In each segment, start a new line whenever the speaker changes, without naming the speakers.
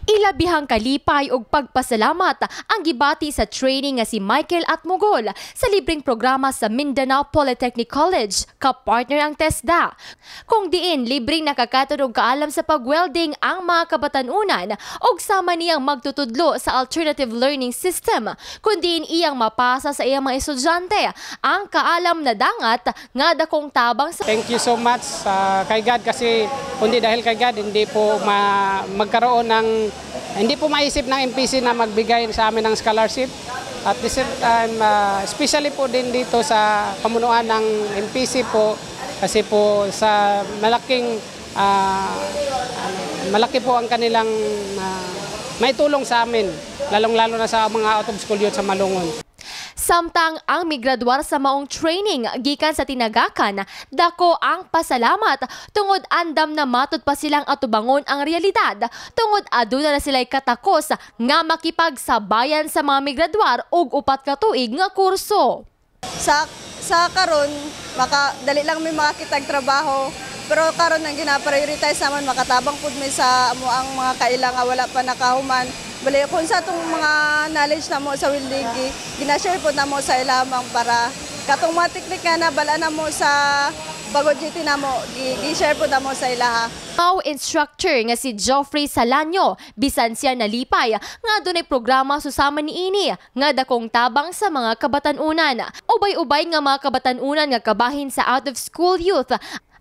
Ilabihang kalipay ug pagpasalamat ang gibati sa training nga si Michael Atmogol sa libreng programa sa Mindanao Polytechnic College, ka-partner ang TESDA. Kung diin libreng nakakatod og kaalam sa pag-welding ang mga kabatanunan ug sama niyang magtutudlo sa alternative learning system, kun diin iyang mapasa sa iyang mga estudyante ang kaalam na dangat nga dakong tabang sa...
Thank you so much kay God kasi kundi dahil kay God hindi po magkaroon ng hindi po maisip ng MPC na magbigay sa amin ng scholarship. At the same time, especially po din dito sa pamunuan ng MPC po kasi po sa malaki po ang kanilang maitulong sa amin, lalong-lalo na sa mga out of school youth sa Malungon.
Samtang ang migraduar sa maong training gikan sa tinagakan, dako ang pasalamat tungod andam na matud pa silang atubangon ang realidad tungod aduna na sila'y katakos nga makipagsabayan sa mga migraduar og upat ka tuig nga kurso.
Sa karon dali lang may makakitag trabaho, pero karon ang gina-prioritize naman makatabang pud may sa amo ang mga kailangan wala pa nakahuman. Bali kung sa itong mga knowledge na mo sa welding, ginashare po na mo sa ilamang para katong mga teknik nga na bala na mo sa bagod GT na mo, gi-share po na mo sa ilaha.
Mao instructor nga si Geoffrey Salanyo, bisan siya nalipay nga dunay programa susama niini nga dakong tabang sa mga kabatanunan. Ubay-ubay nga mga kabatanunan nga kabahin sa out of school youth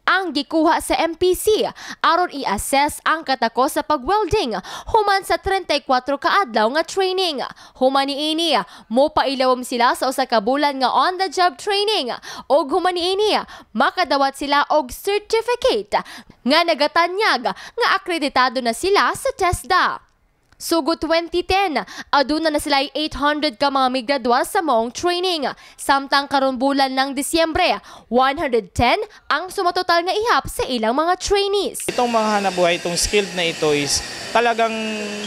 ang gikuha sa MPC aron i-assess ang katakos sa pag-welding human sa 34 kaadlaw nga training. Human niini mo pailawom sila sa usa ka bulan nga on-the-job training ug human niini makadawat sila og certificate nga nagatanyag nga akreditado na sila sa TESDA. Sugod 2010, aduna na sila 800 ka mga migraduar sa maong training. Samtang karon bulan ng Disyembre, 110 ang sumatotal nga ihap sa ilang mga trainees.
Itong mga hanabuhay, itong skilled na ito is talagang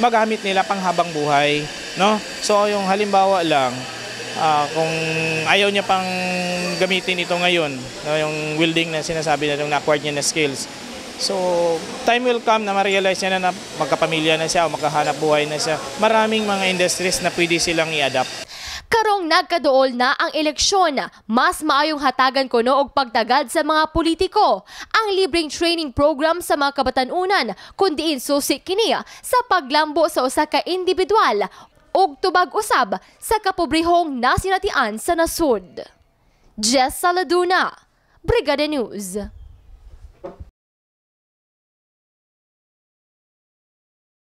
magamit nila pang habang buhay. No? So yung halimbawa lang, kung ayaw niya pang gamitin ito ngayon, yung welding na sinasabi na yung na-acquired niya na skills, so, time will come na ma-realize niya na magkapamilya na siya o makahanap buhay na siya. Maraming mga industries na pwede silang i-adapt.
Karong nagkaduol na ang eleksyon, mas maayong hatagan kuno og pagtagad sa mga politiko. Ang libreng training program sa mga kabatanunan, kundiin susi kini sa paglambo sa usa ka individual og tubag usab sa kapobrehong nasinatian sa nasud. Jess Saladuna, Brigada News.